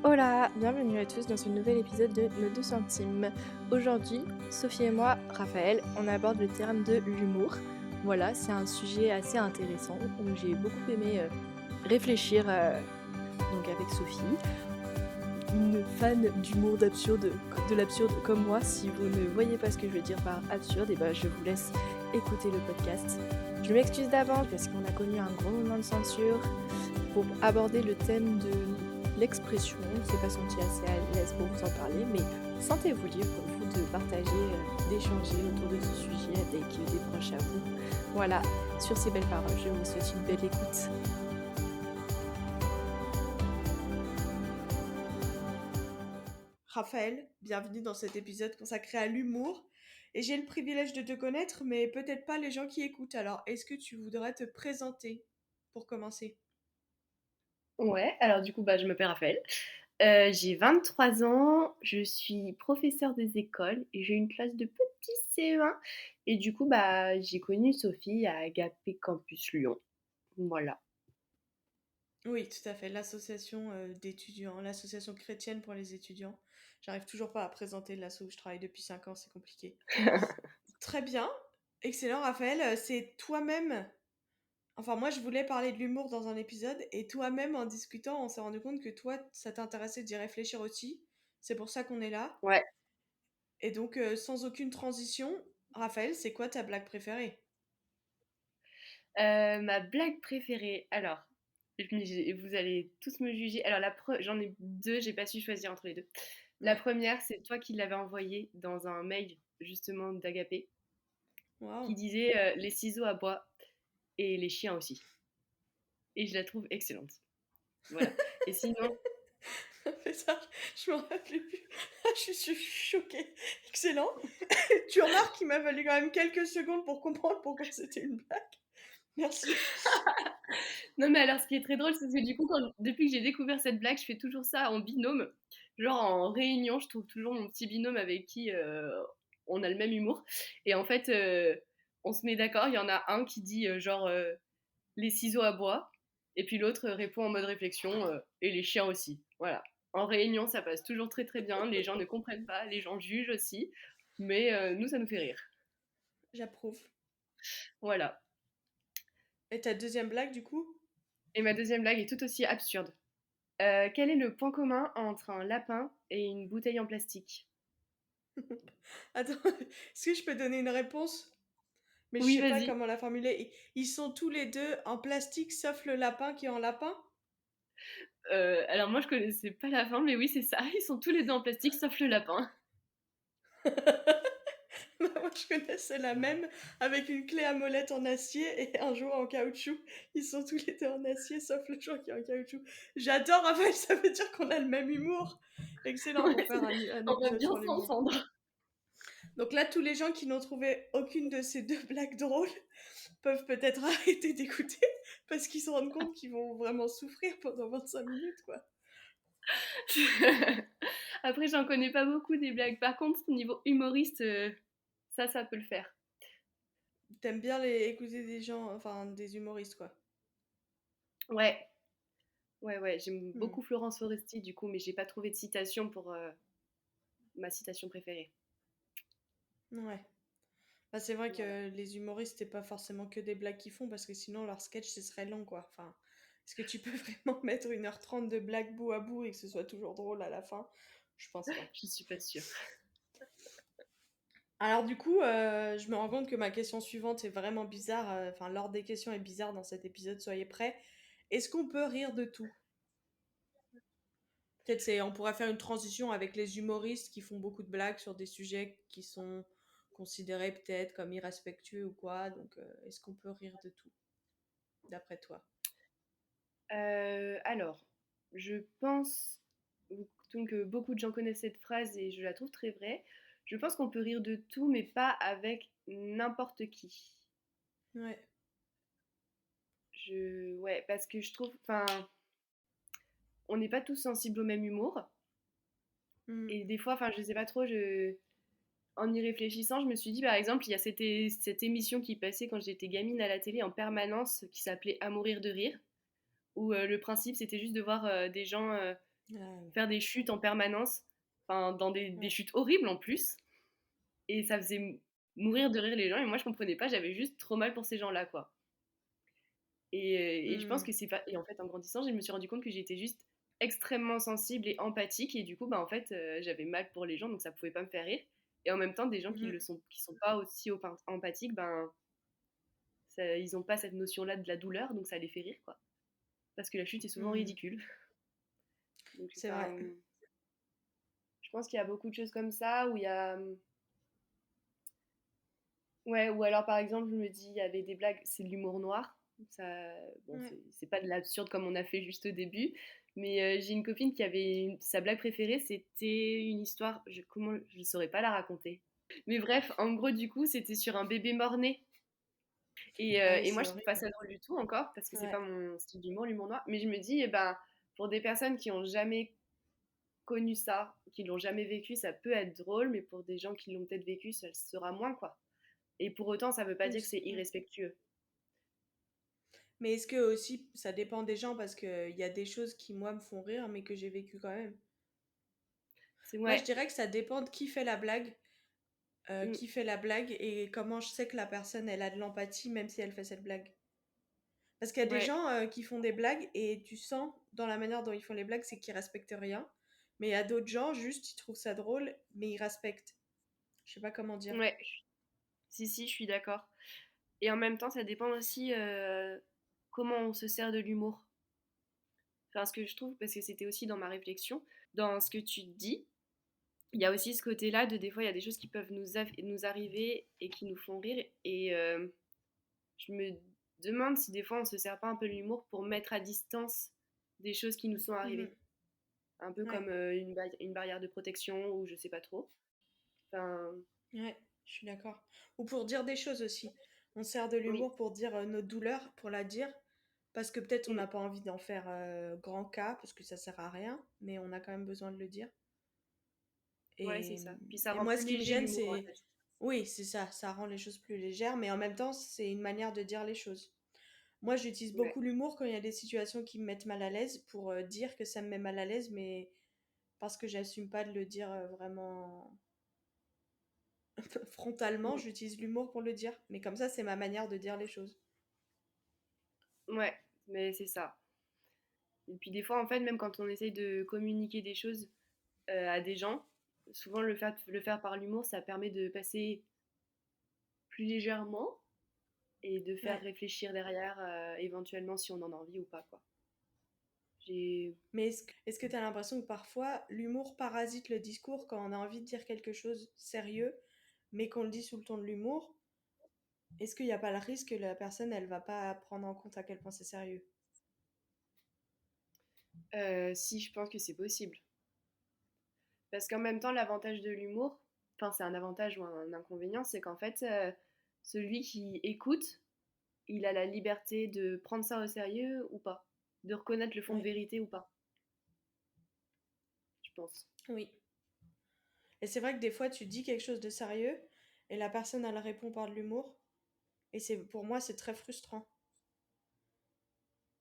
Hola, bienvenue à tous dans ce nouvel épisode de Nos 2 centimes. Aujourd'hui, Sophie et moi, Raphaël, on aborde le terme de l'humour. Voilà, c'est un sujet assez intéressant où j'ai beaucoup aimé réfléchir donc avec Sophie, une fan d'humour de l'absurde comme moi. Si vous ne voyez pas ce que je veux dire par absurde, et ben je vous laisse écouter le podcast. Je m'excuse d'avance parce qu'on a connu un gros moment de censure pour aborder le thème de l'expression. On ne s'est pas senti assez à l'aise pour vous en parler, mais sentez-vous libre pour vous de partager, d'échanger autour de ce sujet avec des proches à vous. Voilà, sur ces belles paroles, je vous souhaite une belle écoute. Raphaël, bienvenue dans cet épisode consacré à l'humour. Et j'ai le privilège de te connaître, mais peut-être pas les gens qui écoutent. Alors, est-ce que tu voudrais te présenter pour commencer? Ouais, alors du coup, je m'appelle Raphaël. J'ai 23 ans, je suis professeure des écoles et j'ai une classe de petits CE1. Et du coup, j'ai connu Sophie à Agapé Campus Lyon. Voilà. Oui, tout à fait. L'association d'étudiants, l'association chrétienne pour les étudiants. J'arrive toujours pas à présenter l'asso où je travaille depuis 5 ans, c'est compliqué. Très bien. Excellent, Raphaël. C'est toi-même. Enfin, moi, je voulais parler de l'humour dans un épisode, et toi-même, en discutant, on s'est rendu compte que toi, ça t'intéressait d'y réfléchir aussi. C'est pour ça qu'on est là. Ouais. Et donc, sans aucune transition, Raphaël, c'est quoi ta blague préférée? Ma blague préférée, alors, vous allez tous me juger. Alors, j'en ai deux, j'ai pas su choisir entre les deux. La Ouais. première, c'est toi qui l'avais envoyée dans un mail, justement, d'Agapé, qui Waouh. disait les ciseaux à bois et les chiens aussi. Et je la trouve excellente. Voilà. Et sinon, Mais ça, je m'en rappelais plus. Je suis choquée. Excellent. Tu remarques qu'il m'a fallu quand même quelques secondes pour comprendre pourquoi c'était une blague. Merci. non mais alors ce qui est très drôle, c'est que du coup, depuis que j'ai découvert cette blague, je fais toujours ça en binôme. Genre en réunion, je trouve toujours mon petit binôme avec qui on a le même humour. Et en fait, on se met d'accord, il y en a un qui dit les ciseaux à bois, et puis l'autre répond en mode réflexion, et les chiens aussi. Voilà. En réunion, ça passe toujours très très bien, les gens ne comprennent pas, les gens jugent aussi, mais nous, ça nous fait rire. J'approuve. Voilà. Et ta deuxième blague, du coup? Et ma deuxième blague est tout aussi absurde. Quel est le point commun entre un lapin et une bouteille en plastique? Attends, est-ce que je peux donner une réponse? Mais je Oui, sais pas vas-y. comment la formuler. Ils sont tous les deux en plastique, sauf le lapin qui est en lapin? Alors moi, je connaissais pas la fin, mais oui, c'est ça. Ils sont tous les deux en plastique, sauf le lapin. Moi, je connaissais la même avec une clé à molette en acier et un jouet en caoutchouc. Ils sont tous les deux en acier, sauf le jouet qui est en caoutchouc. J'adore, Raphaël, ça veut dire qu'on a le même humour. Excellent pour Ouais, faire un on va épisode bien sur l'humour. s'entendre. Donc là, tous les gens qui n'ont trouvé aucune de ces deux blagues drôles peuvent peut-être arrêter d'écouter parce qu'ils se rendent compte qu'ils vont vraiment souffrir pendant 25 minutes, quoi. Après, j'en connais pas beaucoup des blagues. Par contre, au niveau humoriste, ça peut le faire. T'aimes bien écouter des gens, enfin des humoristes, quoi. Ouais, ouais. J'aime Hmm. beaucoup Florence Foresti, du coup, mais j'ai pas trouvé de citation pour ma citation préférée. Ouais. Bah, c'est vrai Voilà. que les humoristes, c'est pas forcément que des blagues qu'ils font, parce que sinon leur sketch, ce serait long, quoi. Enfin, est-ce que tu peux vraiment mettre 1h30 de blagues bout à bout et que ce soit toujours drôle à la fin? Je pense pas. Je suis pas sûre. Alors du coup, je me rends compte que ma question suivante est vraiment bizarre. Enfin, l'ordre des questions est bizarre dans cet épisode, soyez prêts. Est-ce qu'on peut rire de tout? Peut-être on pourrait faire une transition avec les humoristes qui font beaucoup de blagues sur des sujets qui sont considérés peut-être comme irrespectueux ou quoi. Donc, est-ce qu'on peut rire de tout, d'après toi? Alors, je pense donc beaucoup de gens connaissent cette phrase et je la trouve très vraie. Je pense qu'on peut rire de tout, mais pas avec n'importe qui. Ouais. Ouais, parce que je trouve, enfin, on n'est pas tous sensibles au même humour. Mm. Et des fois, enfin, je sais pas trop, en y réfléchissant, je me suis dit, par exemple, il y a cette émission qui passait quand j'étais gamine à la télé en permanence qui s'appelait À mourir de rire, où le principe c'était juste de voir des gens Ah, faire des chutes en permanence, enfin, dans des ouais. chutes horribles en plus. Et ça faisait mourir de rire les gens. Et moi, je comprenais pas, j'avais juste trop mal pour ces gens-là, quoi. Et je pense Hmm. que c'est pas. Et en fait, en grandissant, je me suis rendu compte que j'étais juste extrêmement sensible et empathique. Et du coup, bah, en fait, j'avais mal pour les gens, donc ça pouvait pas me faire rire. Et en même temps, des gens Mhm. qui sont pas aussi empathiques, ben, ils ont pas cette notion-là de la douleur, donc ça les fait rire, quoi. Parce que la chute est souvent Hmm. ridicule. Donc, C'est vrai. ben, je pense qu'il y a beaucoup de choses comme ça où il y a. Ouais, ou alors par exemple, je me dis, il y avait des blagues, c'est de l'humour noir. Ça, bon, Ouais. c'est pas de l'absurde comme on a fait juste au début, mais j'ai une copine qui avait sa blague préférée, c'était une histoire, comment, je saurais pas la raconter. Mais bref, en gros, du coup, c'était sur un bébé mort-né. Ah oui, Et moi, c'est je trouve pas horrible. ça drôle du tout encore, parce que c'est Ouais. pas mon style d'humour, l'humour noir. Mais je me dis, eh ben, pour des personnes qui ont jamais connu ça, qui l'ont jamais vécu, ça peut être drôle, mais pour des gens qui l'ont peut-être vécu, ça le sera moins, quoi. Et pour autant, ça veut pas Oui, dire que c'est irrespectueux. mais est-ce que aussi ça dépend des gens parce que il y a des choses qui moi me font rire mais que j'ai vécu quand même. C'est Moi je ouais. dirais que ça dépend de Mm, qui fait la blague et comment je sais que la personne elle a de l'empathie même si elle fait cette blague. Parce qu'il y a des ouais, gens qui font des blagues et tu sens dans la manière dont ils font les blagues c'est qu'ils respectent rien. Mais il y a d'autres gens juste ils trouvent ça drôle mais ils respectent. Je sais pas comment dire. ouais. Si, si, je suis d'accord. Et en même temps, ça dépend aussi comment on se sert de l'humour. Enfin, ce que je trouve, parce que c'était aussi dans ma réflexion, dans ce que tu dis, il y a aussi ce côté-là de des fois, il y a des choses qui peuvent nous arriver et qui nous font rire. Et je me demande si des fois, on se sert pas un peu de l'humour pour mettre à distance des choses qui nous sont Mhm. arrivées. Un peu Ouais, comme une barrière de protection ou je sais pas trop. Enfin, ouais, je suis d'accord. Ou pour dire des choses aussi. On sert de oui. l'humour pour dire notre douleur, pour la dire, parce que peut-être on Mm. n'a pas envie d'en faire grand cas, parce que ça sert à rien, mais on a quand même besoin de le dire. Ouais, c'est Et, ça. Puis ça et rend moi, plus ce qui me léger gêne, l'humour, en c'est... fait. Oui, c'est ça rend les choses plus légères, mais en même temps, c'est une manière de dire les choses. Moi, j'utilise Ouais. beaucoup l'humour quand il y a des situations qui me mettent mal à l'aise pour dire que ça me met mal à l'aise, mais parce que j'assume pas de le dire vraiment frontalement, Mm. j'utilise l'humour pour le dire. Mais comme ça, c'est ma manière de dire les choses. Ouais, mais c'est ça. Et puis des fois, en fait, même quand on essaye de communiquer des choses à des gens, souvent le faire par l'humour, ça permet de passer plus légèrement et de faire Ouais. réfléchir derrière, éventuellement si on en a envie ou pas, quoi. J'ai... Mais est-ce que tu as l'impression que parfois, l'humour parasite le discours quand on a envie de dire quelque chose sérieux, mais qu'on le dit sous le ton de l'humour? Est-ce qu'il n'y a pas le risque que la personne, elle va pas prendre en compte à quel point c'est sérieux? Si, je pense que c'est possible. Parce qu'en même temps, l'avantage de l'humour, enfin c'est un avantage ou un inconvénient, c'est qu'en fait, celui qui écoute, il a la liberté de prendre ça au sérieux ou pas, de reconnaître le fond de Ouais, vérité ou pas, je pense. oui. Et c'est vrai que des fois, tu dis quelque chose de sérieux et la personne, elle répond par de l'humour. Et pour moi, c'est très frustrant.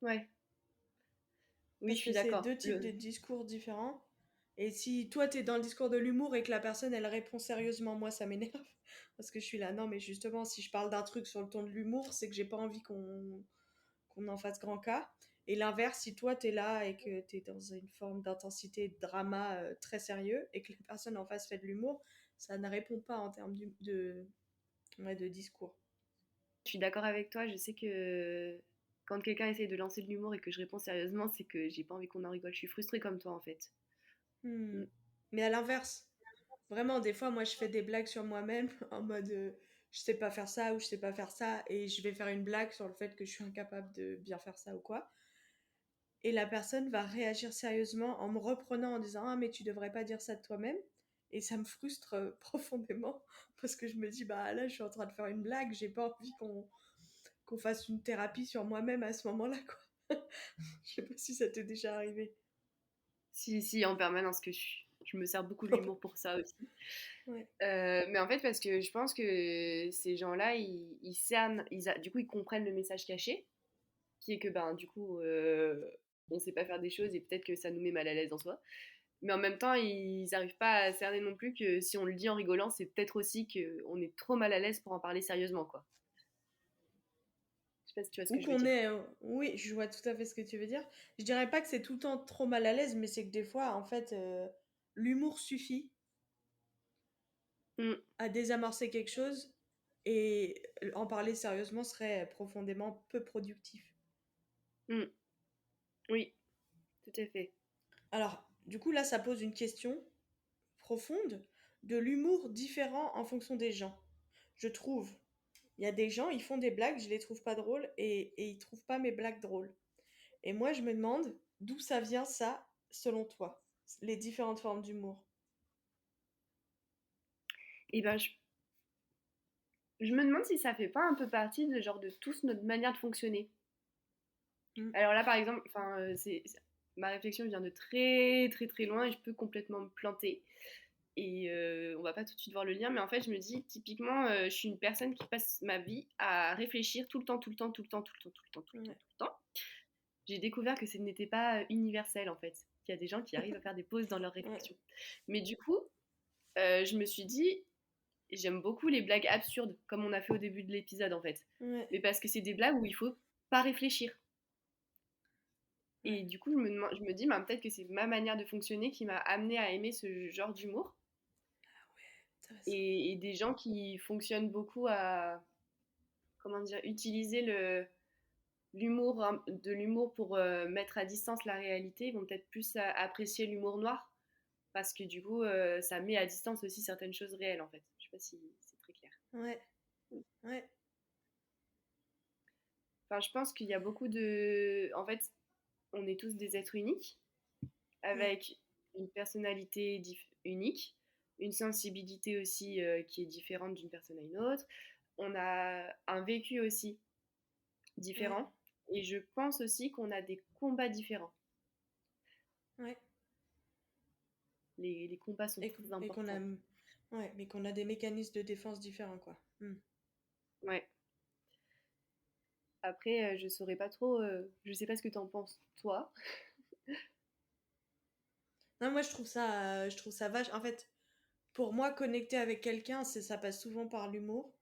Ouais, oui, je Parce que suis c'est d'accord. deux types de discours différents. Et si toi, t'es dans le discours de l'humour et que la personne, elle répond sérieusement, moi, ça m'énerve. Parce que je suis là, non, mais justement, si je parle d'un truc sur le ton de l'humour, c'est que j'ai pas envie qu'on en fasse grand cas. Et l'inverse, si toi, t'es là et que t'es dans une forme d'intensité et de drama très sérieux et que la personne en face fait de l'humour, ça ne répond pas en termes ouais, de discours. Je suis d'accord avec toi. Je sais que quand quelqu'un essaie de lancer de l'humour et que je réponds sérieusement, c'est que j'ai pas envie qu'on en rigole. Je suis frustrée comme toi en fait. Hmm. Mm. Mais à l'inverse, vraiment, des fois, moi, je fais des blagues sur moi-même en mode je sais pas faire ça ou je sais pas faire ça et je vais faire une blague sur le fait que je suis incapable de bien faire ça ou quoi. Et la personne va réagir sérieusement en me reprenant en disant ah, mais tu devrais pas dire ça de toi-même. Et ça me frustre profondément parce que je me dis bah là, je suis en train de faire une blague, j'ai pas envie qu'on fasse une thérapie sur moi-même à ce moment-là, quoi. Je sais pas si ça t'est déjà arrivé. Si, si, en permanence je me sers beaucoup de l'humour pour ça aussi. Ouais. Mais en fait, parce que je pense que ces gens-là, ils cernent, du coup, ils comprennent le message caché, qui est que, ben, du coup, on sait pas faire des choses et peut-être que ça nous met mal à l'aise en soi. Mais en même temps, ils n'arrivent pas à cerner non plus que si on le dit en rigolant, c'est peut-être aussi qu'on est trop mal à l'aise pour en parler sérieusement, quoi. Je sais pas si tu vois ce Ou que je veux qu'on dire. est... Oui, je vois tout à fait ce que tu veux dire. Je dirais pas que c'est tout le temps trop mal à l'aise, mais c'est que des fois, en fait, l'humour suffit Mm, à désamorcer quelque chose et en parler sérieusement serait profondément peu productif. mm. Oui, tout à fait. Alors, du coup, là, ça pose une question profonde de l'humour différent en fonction des gens. Je trouve. Il y a des gens, ils font des blagues, je les trouve pas drôles et ils trouvent pas mes blagues drôles. Et moi, je me demande d'où ça vient ça, selon toi, les différentes formes d'humour. Et ben, je me demande si ça fait pas un peu partie de genre de tous notre manière de fonctionner. Mm. Alors là, par exemple, enfin, ma réflexion vient de très très très loin et je peux complètement me planter. Et on va pas tout de suite voir le lien, mais en fait, je me dis, typiquement, je suis une personne qui passe ma vie à réfléchir tout le temps, tout le temps, tout le temps, tout le temps, tout le temps, tout le temps, Ouais. tout le temps. J'ai découvert que ce n'était pas universel, en fait. Qu'il y a des gens qui arrivent à faire des pauses dans leur Ouais. réflexion. Mais du coup, je me suis dit, j'aime beaucoup les blagues absurdes, comme on a fait au début de l'épisode, en fait. Ouais. Mais parce que c'est des blagues où il faut pas réfléchir. Ouais. Et du coup, je me dis, bah, peut-être que c'est ma manière de fonctionner qui m'a amené à aimer ce genre d'humour. Intéressant. Et des gens qui fonctionnent beaucoup à, comment dire, utiliser l'humour, de l'humour pour mettre à distance la réalité, ils vont peut-être plus apprécier l'humour noir, parce que du coup, ça met à distance aussi certaines choses réelles, en fait. Je sais pas si c'est très clair. Ouais. Ouais. Enfin, je pense qu'il y a beaucoup de... En fait, on est tous des êtres uniques, Ouais. avec une personnalité unique, une sensibilité aussi qui est différente d'une personne à une autre. On a un vécu aussi Ouais. différent. Et je pense aussi qu'on a des combats différents. Ouais. Les combats sont très Et qu'on a... importants. Ouais, mais qu'on a des mécanismes de défense différents, quoi. Mm. Ouais. Après, je saurais pas trop. Je sais pas ce que t'en penses, toi. Non, moi, je trouve ça vache. En fait, pour moi, connecter avec quelqu'un, ça passe souvent par l'humour.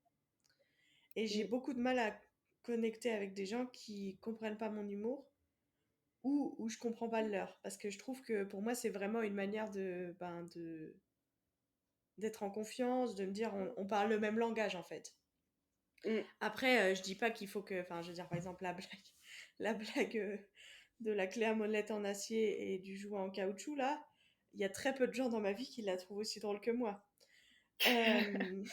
Et j'ai Mm, beaucoup de mal à connecter avec des gens qui comprennent pas mon humour ou je comprends pas le leur. Parce que je trouve que pour moi, c'est vraiment une manière d'être en confiance, de me dire on parle le même langage en fait. mm. Après, je dis pas qu'il faut que. Enfin, je veux dire, par exemple, la blague de la clé à molette en acier et du jouet en caoutchouc, là, il y a très peu de gens dans ma vie qui la trouvent aussi drôle que moi. Euh,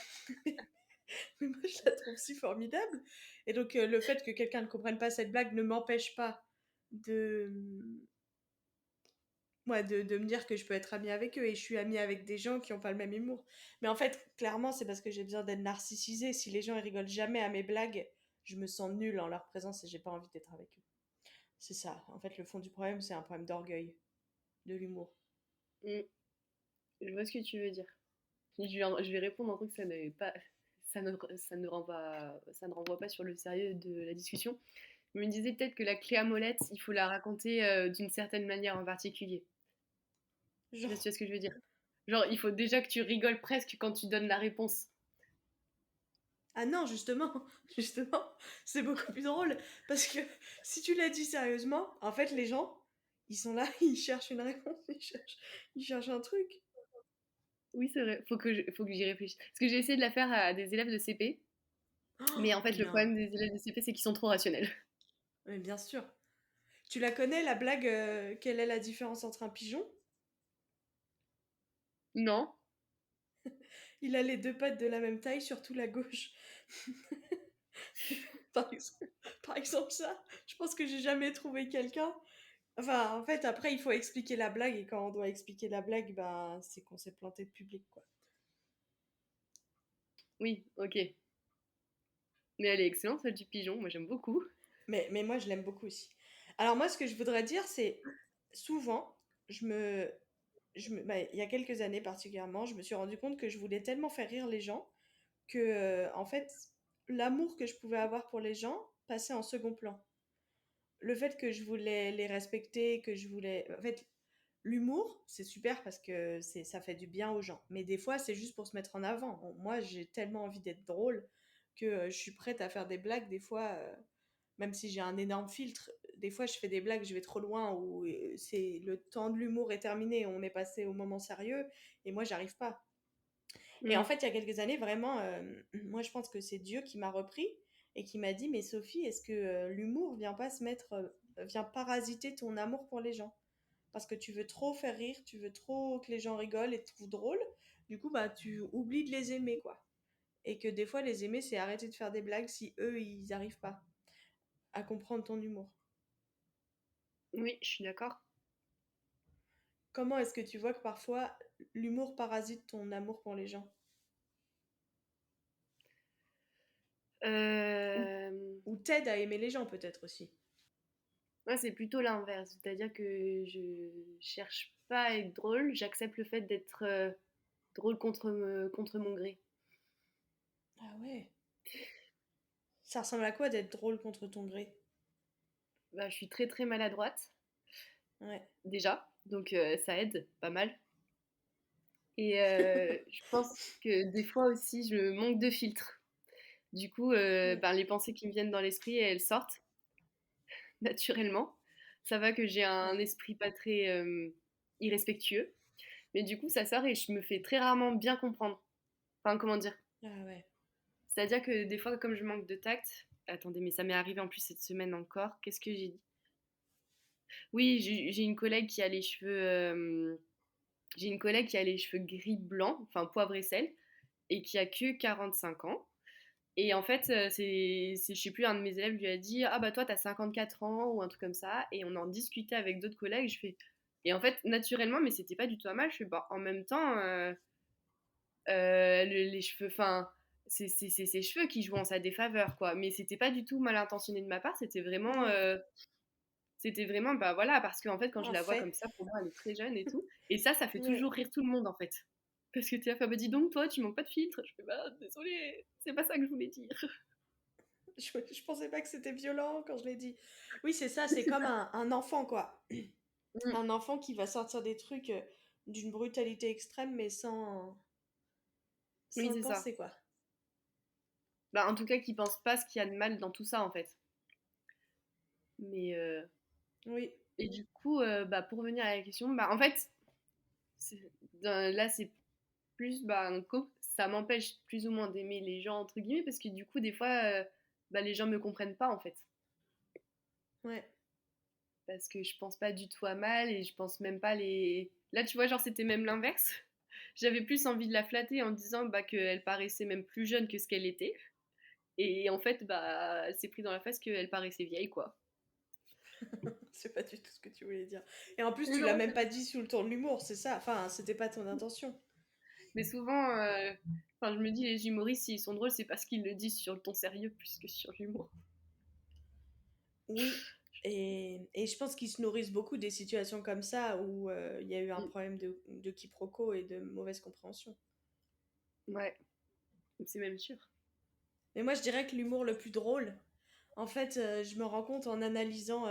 Mais moi, je la trouve si formidable. Et donc, le fait que quelqu'un ne comprenne pas cette blague ne m'empêche pas de, ouais, de me dire que je peux être amie avec eux. Et je suis amie avec des gens qui n'ont pas le même humour. Mais en fait, clairement, c'est parce que j'ai besoin d'être narcissisée. Si les gens ils rigolent jamais à mes blagues, je me sens nulle en leur présence et j'ai pas envie d'être avec eux. C'est ça. En fait, le fond du problème, c'est un problème d'orgueil, de l'humour. Mm. Je vois ce que tu veux dire. Je vais répondre un truc, ça n'est pas, ça ne renvoie pas sur le sérieux de la discussion. Je me disais peut-être que la clé à molette, il faut la raconter d'une certaine manière en particulier. Je sais pas si Genre, tu vois ce que je veux dire. Genre, il faut déjà que tu rigoles presque quand tu donnes la réponse. ah non, justement, justement, c'est beaucoup plus drôle. Parce que si tu l'as dit sérieusement, en fait, les gens, ils sont là, ils cherchent une réponse, ils cherchent un truc. Oui, c'est vrai, faut que j'y réfléchisse. Parce que j'ai essayé de la faire à des élèves de CP, mais Oh, en fait, le bien. problème des élèves de CP, c'est qu'ils sont trop rationnels. Mais bien sûr. Tu la connais, la blague quelle est la différence entre un pigeon? Non? Il a les deux pattes de la même taille, surtout la gauche. par, exemple, par exemple, ça, je pense que j'ai jamais trouvé quelqu'un. Enfin, en fait, après, il faut expliquer la blague, et quand on doit expliquer la blague, ben, c'est qu'on s'est planté de public, quoi. Oui, ok. Mais elle est excellente, celle du pigeon, moi j'aime beaucoup. Mais moi, je l'aime beaucoup aussi. Alors moi, ce que je voudrais dire, c'est souvent, il y a quelques années particulièrement, je me suis rendu compte que je voulais tellement faire rire les gens que, en fait, l'amour que je pouvais avoir pour les gens passait en second plan. le fait que je voulais les respecter, que je voulais... En fait, l'humour, c'est super parce que ça fait du bien aux gens. Mais des fois, c'est juste pour se mettre en avant. Moi, j'ai tellement envie d'être drôle que je suis prête à faire des blagues. Des fois, même si j'ai un énorme filtre, des fois, je fais des blagues, je vais trop loin où c'est le temps de l'humour est terminé, on est passé au moment sérieux et moi, j'arrive pas. Et en Mm. fait, il y a quelques années, vraiment, moi, je pense que c'est Dieu qui m'a repris et qui m'a dit, mais Sophie, est-ce que l'humour vient pas se mettre, vient parasiter ton amour pour les gens? Parce que tu veux trop faire rire, tu veux trop que les gens rigolent et te trouvent drôle. Du coup, bah, tu oublies de les aimer, quoi. Et que des fois, les aimer, c'est arrêter de faire des blagues si eux, ils n'arrivent pas à comprendre ton humour. Oui, je suis d'accord. Comment est-ce que tu vois que parfois l'humour parasite ton amour pour les gens? Ou, Euh, ou t'aide à aimer les gens, peut-être aussi. Moi, c'est plutôt l'inverse. C'est-à-dire que je cherche pas à être drôle, j'accepte le fait d'être drôle contre mon gré. Ah ouais. Ça ressemble à quoi d'être drôle contre ton gré? Bah, je suis très très maladroite, Ouais. déjà, donc ça aide pas mal. Et je pense que des fois aussi, je manque de filtre. Du coup, Ouais. ben, les pensées qui me viennent dans l'esprit, elles sortent naturellement. Ça va que j'ai un Ouais. esprit pas très irrespectueux, mais du coup, ça sort et je me fais très rarement bien comprendre. Enfin, comment dire? Ah ouais. C'est-à-dire que des fois, comme je manque de tact, attendez, mais ça m'est arrivé en plus cette semaine encore. Qu'est-ce que j'ai dit? Oui, j'ai une collègue qui a les cheveux, j'ai une collègue qui a les cheveux gris blanc, enfin poivre et sel, et qui a que 45 ans. Et en fait, je sais plus, un de mes élèves lui a dit: ah bah toi, t'as 54 ans, ou un truc comme ça. Et on en discutait avec d'autres collègues. Je fais. Et en fait, naturellement, mais c'était pas du tout à mal. Je fais, bah, en même temps, les cheveux, enfin, c'est ses cheveux qui jouent en sa défaveur, quoi. Mais c'était pas du tout mal intentionné de ma part. Ouais. C'était vraiment, bah voilà, parce qu'en fait, quand je Un la vois fait. comme ça, pour moi, elle est très jeune et tout. Et ça fait Ouais. toujours rire tout le monde, en fait. Parce que tu as fait, bah dis donc, toi, tu manques pas de filtre. Je fais, bah désolé, c'est pas ça que je voulais dire. Je pensais pas que c'était violent quand je l'ai dit. Oui, c'est ça, c'est comme un enfant, quoi. Mm. Un enfant qui va sortir des trucs d'une brutalité extrême, mais Oui, sans le c'est ça. penser, quoi. Bah, en tout cas, qui pense pas ce qu'il y a de mal dans tout ça, en fait. Mais, Oui. et du coup, bah, pour revenir à la question, bah, en fait, là, c'est plus, bah, ça m'empêche plus ou moins d'aimer les gens, entre guillemets, parce que du coup, des fois, bah, les gens me comprennent pas, en fait. Ouais. Parce que je pense pas du tout à mal et je pense même pas les. Là, tu vois, genre, c'était même l'inverse. J'avais plus envie de la flatter en disant bah, qu'elle paraissait même plus jeune que ce qu'elle était. Et en fait, bah, elle s'est pris dans la face qu'elle paraissait vieille, quoi. C'est pas du tout ce que tu voulais dire. Et en plus, tu l'as Non, même pas dit sous le ton de l'humour, c'est ça. Enfin, c'était pas ton intention. mais souvent, enfin, je me dis, les humoristes, s'ils sont drôles, c'est parce qu'ils le disent sur le ton sérieux plus que sur l'humour. Oui. Et je pense qu'ils se nourrissent beaucoup des situations comme ça où il y a eu un Mm. problème de quiproquo et de mauvaise compréhension. Ouais, c'est même sûr. Mais moi, je dirais que l'humour le plus drôle, en fait, je me rends compte en analysant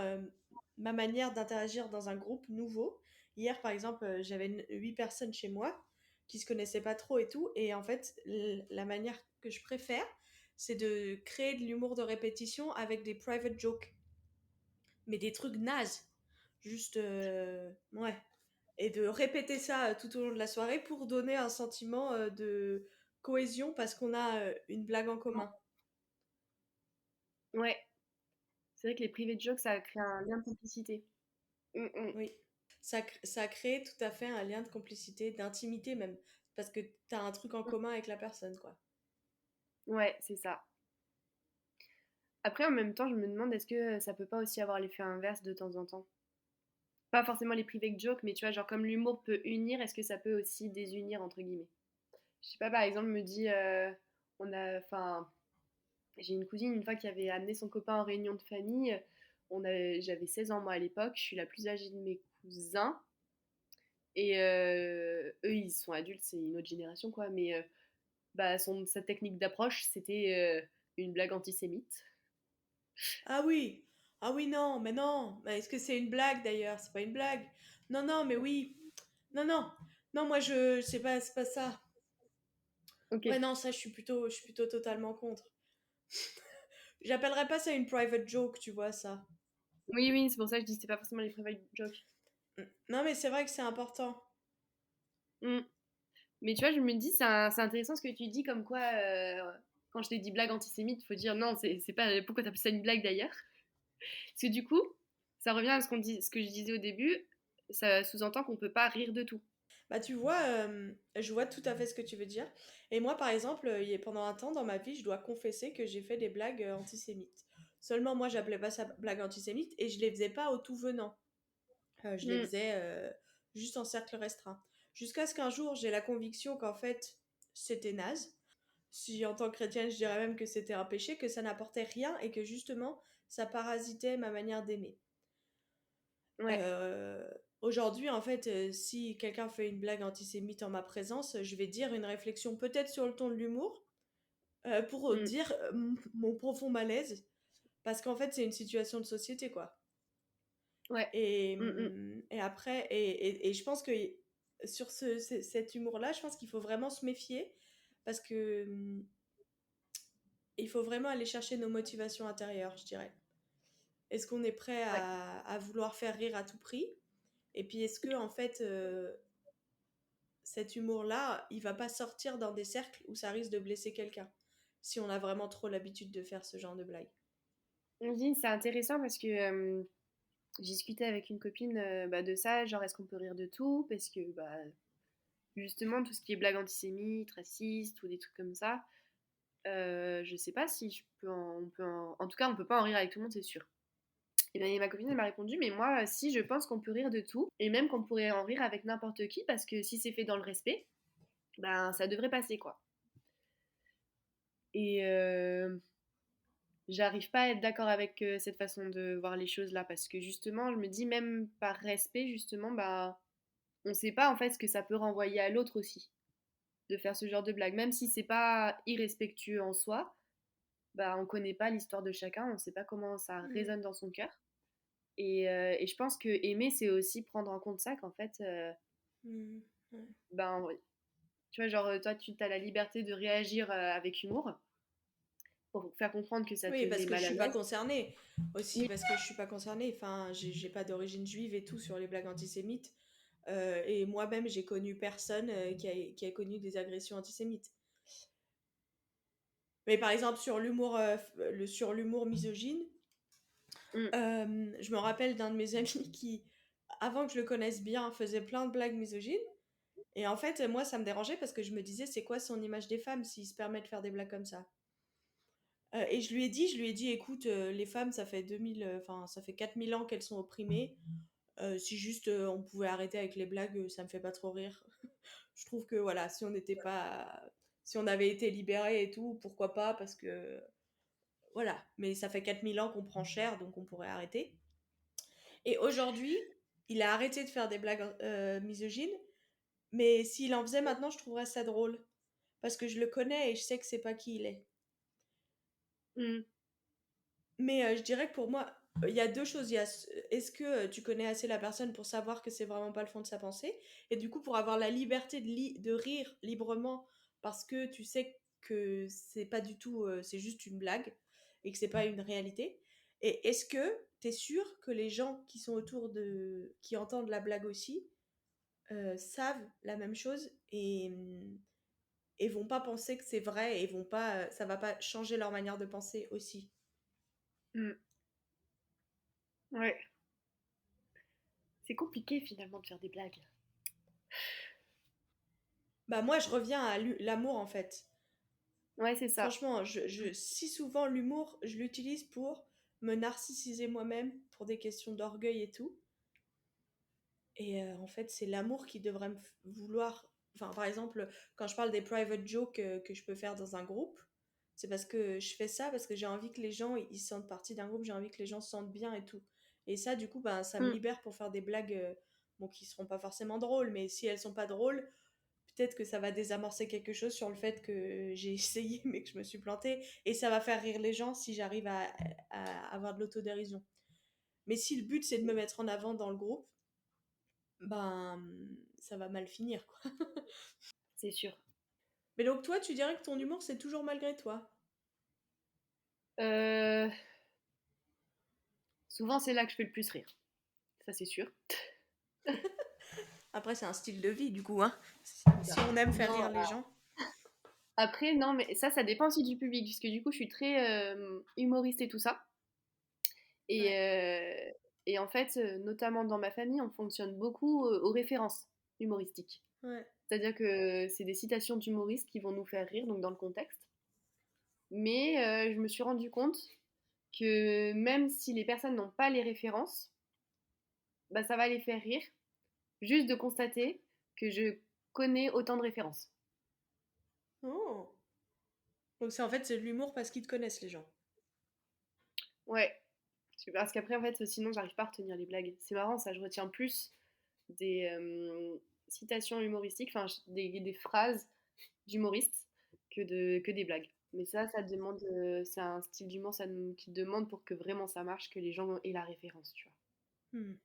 ma manière d'interagir dans un groupe nouveau. Hier, par exemple, j'avais 8 personnes chez moi qui se connaissaient pas trop et tout. Et en fait, la manière que je préfère, c'est de créer de l'humour de répétition avec des private jokes. Mais des trucs nazes. Juste, ouais. Et de répéter ça tout au long de la soirée pour donner un sentiment de cohésion parce qu'on a une blague en commun. Ouais, c'est vrai que les private jokes, ça crée un lien de complicité. Mm, mm. Oui. Ça crée tout à fait un lien de complicité, d'intimité même. Parce que t'as un truc en commun avec la personne, quoi. Ouais, c'est ça. Après, en même temps, je me demande est-ce que ça peut pas aussi avoir l'effet inverse de temps en temps. Pas forcément les private jokes, mais tu vois, genre comme l'humour peut unir, est-ce que ça peut aussi désunir, entre guillemets? Je sais pas, par exemple, me dit, enfin, j'ai une cousine une fois qui avait amené son copain en réunion de famille. J'avais 16 ans moi à l'époque, je suis la plus âgée de mes cousins. Et eux, ils sont adultes, c'est une autre génération, quoi. Mais bah, sa technique d'approche, c'était une blague antisémite. Ah oui! Ah oui, non, mais non. Mais est-ce que c'est une blague d'ailleurs? C'est pas une blague. Non, non, mais oui. Non, non. Non, moi je c'est pas ça. Ok. Ouais, non, ça je suis plutôt totalement contre. J'appellerais pas ça une private joke, tu vois ça. Oui, oui, c'est pour ça que je dis que c'est pas forcément les private jokes. Non, mais c'est vrai que c'est important. Mm. Mais tu vois, je me dis, c'est intéressant ce que tu dis, comme quoi, quand je t'ai dit blague antisémite, il faut dire non, c'est pas. Pourquoi t'appelles ça une blague d'ailleurs? Parce que du coup, ça revient à ce que je disais au début, ça sous-entend qu'on peut pas rire de tout. Bah tu vois, je vois tout à fait ce que tu veux dire. Et moi, par exemple, pendant un temps dans ma vie, je dois confesser que j'ai fait des blagues antisémites. Seulement, moi, j'appelais pas ça blague antisémite et je les faisais pas au tout venant. Je les Mm, faisais juste en cercle restreint. Jusqu'à ce qu'un jour, j'ai la conviction qu'en fait, c'était naze. Si en tant que chrétienne, je dirais même que c'était un péché, que ça n'apportait rien et que justement, ça parasitait ma manière d'aimer. ouais. Euh, Aujourd'hui, en fait, si quelqu'un fait une blague antisémite en ma présence, je vais dire une réflexion peut-être sur le ton de l'humour, pour Mm, dire mon profond malaise, parce qu'en fait, c'est une situation de société, quoi. ouais. Mm, mm, Et après, et je pense que sur cet humour-là, je pense qu'il faut vraiment se méfier, parce que il faut vraiment aller chercher nos motivations intérieures, je dirais. Est-ce qu'on est prêt ouais. à vouloir faire rire à tout prix? Et puis est-ce que en fait cet humour-là, il va pas sortir dans des cercles où ça risque de blesser quelqu'un si on a vraiment trop l'habitude de faire ce genre de blague. On dit, c'est intéressant parce que j'ai discuté avec une copine bah, de ça, genre est-ce qu'on peut rire de tout? Parce que bah, justement, tout ce qui est blague antisémite, raciste ou des trucs comme ça, je sais pas si on peut en tout cas, on peut pas en rire avec tout le monde, c'est sûr. Et bien, ma copine, elle m'a répondu, mais moi, si, je pense qu'on peut rire de tout, et même qu'on pourrait en rire avec n'importe qui, parce que si c'est fait dans le respect, ben, ça devrait passer, quoi. Et j'arrive pas à être d'accord avec cette façon de voir les choses là, parce que justement, je me dis, même par respect, justement, bah, on sait pas en fait ce que ça peut renvoyer à l'autre aussi, de faire ce genre de blague. Même si c'est pas irrespectueux en soi, bah, on connaît pas l'histoire de chacun, on sait pas comment ça Mm, résonne dans son cœur. Et je pense que aimer, c'est aussi prendre en compte ça, qu'en fait, mm, ouais. ben, oui. Tu vois, genre, toi, tu as la liberté de réagir avec humour pour faire comprendre que ça te Oui, parce met que je mal à suis pas l'aise. concernée. Aussi Oui, parce que je suis pas concernée. Enfin, j'ai pas d'origine juive et tout sur les blagues antisémites. Et moi-même, j'ai connu personne qui a connu des agressions antisémites. Mais par exemple, sur l'humour misogyne, mm, je me rappelle d'un de mes amis qui, avant que je le connaisse bien, faisait plein de blagues misogynes. Et en fait, moi, ça me dérangeait parce que je me disais, c'est quoi son image des femmes s'il se permet de faire des blagues comme ça? Et je lui ai dit, écoute, les femmes, ça fait 2000, enfin, ça fait 4000 ans qu'elles sont opprimées. Si juste on pouvait arrêter avec les blagues, ça me fait pas trop rire. Je trouve que voilà, si on avait été libérés et tout, pourquoi pas, parce que voilà. Mais ça fait 4000 ans qu'on prend cher, donc on pourrait arrêter. Et aujourd'hui, il a arrêté de faire des blagues misogynes, mais s'il en faisait maintenant, je trouverais ça drôle. Parce que je le connais et je sais que c'est pas qui il est. mm, Mais je dirais que pour moi, il y a deux choses. Est-ce que tu connais assez la personne pour savoir que c'est vraiment pas le fond de sa pensée? Et du coup, pour avoir la liberté de rire librement parce que tu sais que c'est pas du tout, c'est juste une blague et que c'est pas une réalité. Et est-ce que tu es sûr que les gens qui sont qui entendent la blague aussi, savent la même chose et vont pas penser que c'est vrai et vont pas, ça va pas changer leur manière de penser aussi? mm. Ouais, c'est compliqué finalement de faire des blagues. Bah moi, je reviens à l'amour en fait. Ouais, c'est ça. Franchement, si souvent l'humour, je l'utilise pour me narcissiser moi-même, pour des questions d'orgueil et tout. Et en fait, c'est l'amour qui devrait vouloir... Enfin, par exemple, quand je parle des private jokes que je peux faire dans un groupe, c'est parce que je fais ça, parce que j'ai envie que les gens, ils se sentent partie d'un groupe, j'ai envie que les gens se sentent bien et tout. Et ça, du coup, ben, ça me Mm, libère pour faire des blagues, bon, qui seront pas forcément drôles, mais si elles sont pas drôles, peut-être que ça va désamorcer quelque chose sur le fait que j'ai essayé mais que je me suis plantée et ça va faire rire les gens si j'arrive à avoir de l'autodérision. Mais si le but c'est de me mettre en avant dans le groupe, ben ça va mal finir quoi. C'est sûr. Mais donc toi, tu dirais que ton humour c'est toujours malgré toi? Euh, Souvent, c'est là que je fais le plus rire. Ça, c'est sûr. Après, c'est un style de vie du coup, hein. C'est Si ça. on aime faire Non, rire les gens. après, non, mais ça dépend aussi du public, puisque du coup, je suis très humoriste et tout ça. Et, Ouais, euh, et en fait, notamment dans ma famille, on fonctionne beaucoup aux références humoristiques. ouais. C'est-à-dire que c'est des citations d'humoristes qui vont nous faire rire, donc dans le contexte. Mais je me suis rendu compte que même si les personnes n'ont pas les références, bah, ça va les faire rire, juste de constater que je connais autant de références. Oh. Donc c'est en fait c'est de l'humour parce qu'ils te connaissent les gens. Ouais, parce qu'après, en fait, sinon, j'arrive pas à retenir les blagues. C'est marrant, ça, je retiens plus des citations humoristiques, enfin, des phrases d'humoristes que des blagues. Mais ça demande, c'est un style d'humour qui demande pour que vraiment ça marche, que les gens aient la référence, tu vois. Hmm.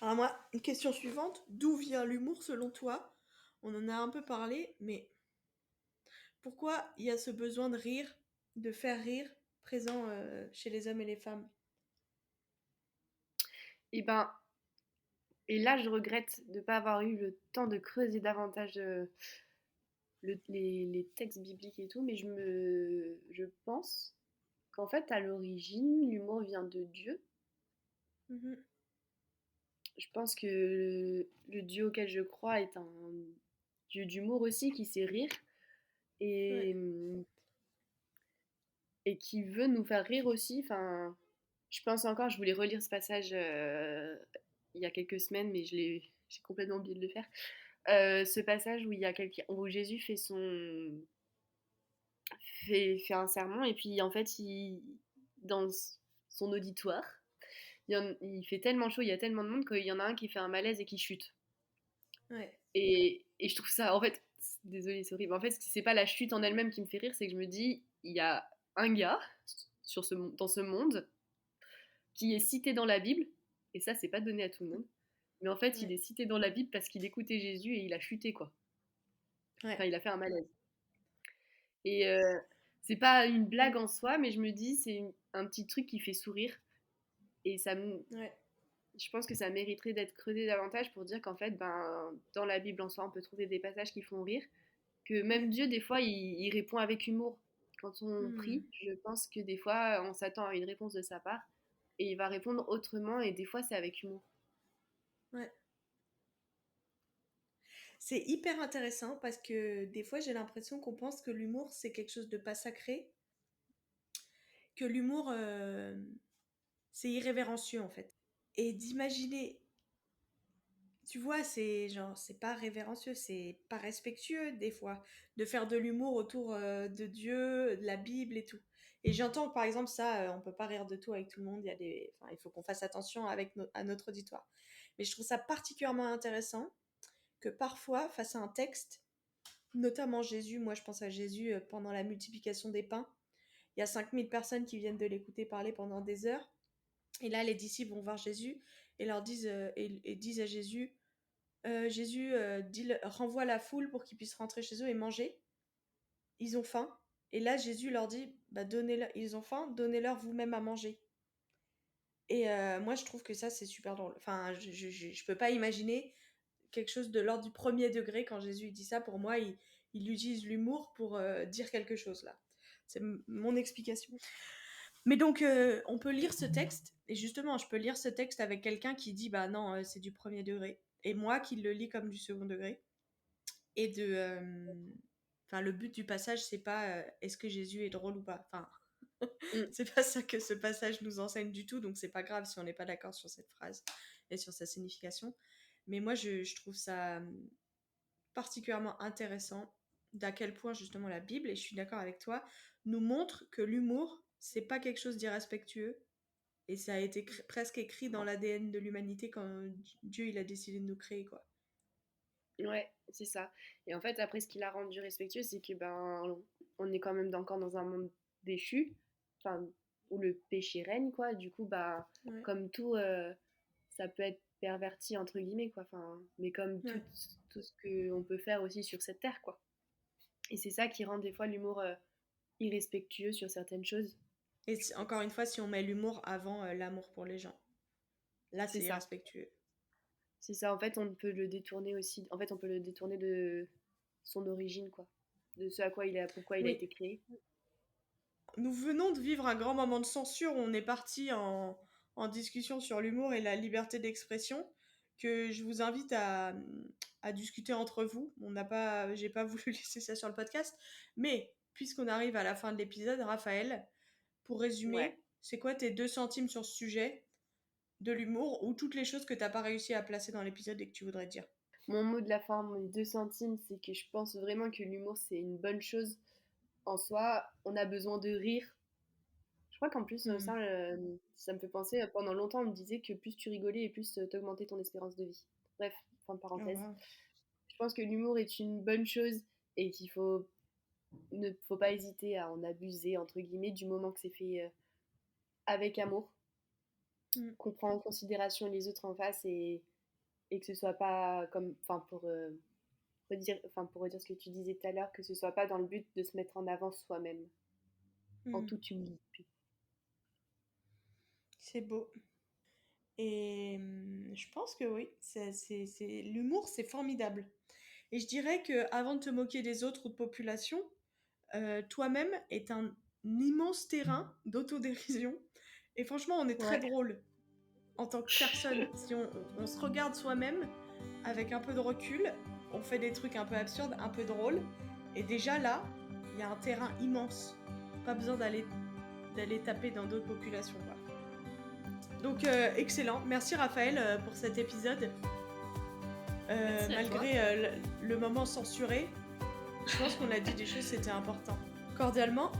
Alors moi, une question suivante, d'où vient l'humour selon toi? On en a un peu parlé, mais pourquoi il y a ce besoin de rire, de faire rire, présent chez les hommes et les femmes? Et ben, et là, je regrette de ne pas avoir eu le temps de creuser davantage les textes bibliques et tout, mais je pense qu'en fait, à l'origine, l'humour vient de Dieu. Mhm. Je pense que le Dieu auquel je crois est un Dieu d'humour aussi, qui sait rire Ouais, et, et qui veut nous faire rire aussi. Enfin, je pense encore, je voulais relire ce passage il y a quelques semaines, mais j'ai complètement oublié de le faire. Ce passage où il y a quelqu'un, où Jésus fait un sermon et puis en fait, dans son auditoire, il fait tellement chaud, il y a tellement de monde qu'il y en a un qui fait un malaise et qui chute. ouais, Et je trouve ça, en fait, désolée, c'est horrible. En fait, c'est pas la chute en elle-même qui me fait rire, c'est que je me dis, il y a un gars dans ce monde qui est cité dans la Bible, et ça, c'est pas donné à tout le monde. Mais en fait, il ouais, est cité dans la Bible parce qu'il écoutait Jésus et il a chuté, quoi. ouais. Enfin, il a fait un malaise. Et c'est pas une blague en soi, mais je me dis, un petit truc qui fait sourire. Et Ouais. je pense que ça mériterait d'être creusé davantage pour dire qu'en fait, ben, dans la Bible en soi, on peut trouver des passages qui font rire. Que Ouais. même Dieu, des fois, il répond avec humour. Quand on Hmm. prie, je pense que des fois, on s'attend à une réponse de sa part et il va répondre autrement et des fois, c'est avec humour. Ouais. C'est hyper intéressant parce que des fois j'ai l'impression qu'on pense que l'humour c'est quelque chose de pas sacré, que l'humour c'est irrévérencieux en fait. Et d'imaginer, tu vois, c'est genre c'est pas révérencieux, c'est pas respectueux des fois de faire de l'humour autour de Dieu, de la Bible et tout. Et j'entends que par exemple ça, on peut pas rire de tout avec tout le monde, il y a des, enfin, il faut qu'on fasse attention avec à notre auditoire. Mais je trouve ça particulièrement intéressant que parfois face à un texte, notamment Jésus, moi je pense à Jésus pendant la multiplication des pains. Il y a 5000 personnes qui viennent de l'écouter parler pendant des heures. Et là, les disciples vont voir Jésus et leur disent, et disent à Jésus, Jésus renvoie la foule pour qu'ils puissent rentrer chez eux et manger. Ils ont faim. Et là, Jésus leur dit, bah, donnez-leur, ils ont faim, donnez-leur vous-même à manger. Et moi, je trouve que ça, c'est super drôle. Enfin, je peux pas imaginer quelque chose de l'ordre du premier degré quand Jésus dit ça. Pour moi, il utilise l'humour pour dire quelque chose là. C'est mon explication. Mais donc, on peut lire ce texte, et justement, je peux lire ce texte avec quelqu'un qui dit, bah non, c'est du premier degré, et moi qui le lis comme du second degré, et de... Enfin, le but du passage, c'est pas est-ce que Jésus est drôle ou pas. Enfin, Mm. c'est pas ça que ce passage nous enseigne du tout, donc c'est pas grave si on n'est pas d'accord sur cette phrase et sur sa signification. Mais moi, je trouve ça particulièrement intéressant d'à quel point justement la Bible, et je suis d'accord avec toi, nous montre que l'humour, c'est pas quelque chose d'irrespectueux, et ça a été presque écrit dans l'ADN de l'humanité quand Dieu il a décidé de nous créer quoi. Ouais, c'est ça. Et en fait, après, ce qui l'a rendu respectueux, c'est que ben, on est quand même encore dans un monde déchu. Enfin, où le péché règne, quoi. Du coup, bah, Ouais. comme tout, ça peut être perverti, entre guillemets, quoi. Enfin, mais comme Ouais. tout ce qu'on peut faire aussi sur cette terre, quoi. Et c'est ça qui rend des fois l'humour irrespectueux sur certaines choses. Et encore une fois, si on met l'humour avant l'amour pour les gens, là C'est c'est ça. irrespectueux. C'est ça, en fait, on peut le détourner aussi. En fait, on peut le détourner de son origine, quoi. De ce à quoi pourquoi il a Oui. été créé. Nous venons de vivre un grand moment de censure où on est parti en discussion sur l'humour et la liberté d'expression que je vous invite à discuter entre vous. J'ai pas voulu laisser ça sur le podcast, mais puisqu'on arrive à la fin de l'épisode, Raphaël, pour Ouais. résumer, c'est quoi tes 2 centimes sur ce sujet de l'humour ou toutes les choses que t'as pas réussi à placer dans l'épisode et que tu voudrais dire? Mon mot de la fin, mes 2 centimes, c'est que je pense vraiment que l'humour, c'est une bonne chose en soi. On a besoin de rire. Je crois qu'en plus, Hmm. ça me fait penser, pendant longtemps, on me disait que plus tu rigolais et plus t'augmentais ton espérance de vie. Bref, fin de Oh, parenthèse. wow. Je pense que l'humour est une bonne chose et ne faut pas hésiter à en abuser, entre guillemets, du moment que c'est fait avec amour, Hmm. qu'on prend en considération les autres en face et que ce soit pas comme, pour redire ce que tu disais tout à l'heure, que ce soit pas dans le but de se mettre en avant soi-même, en Hmm. toute humilité. C'est beau. Et je pense que oui, l'humour, c'est formidable. Et je dirais que avant de te moquer des autres ou de population, toi-même est un immense terrain d'autodérision. Et franchement, on est très Ouais, drôle en tant que personne. Si on se regarde soi-même avec un peu de recul, on fait des trucs un peu absurdes, un peu drôles. Et déjà là, il y a un terrain immense. Pas besoin d'aller taper dans d'autres populations, quoi. Donc excellent. Merci Raphaël pour cet épisode. merci à toi. Malgré le moment censuré, je pense qu'on a dit des choses, c'était important. Cordialement,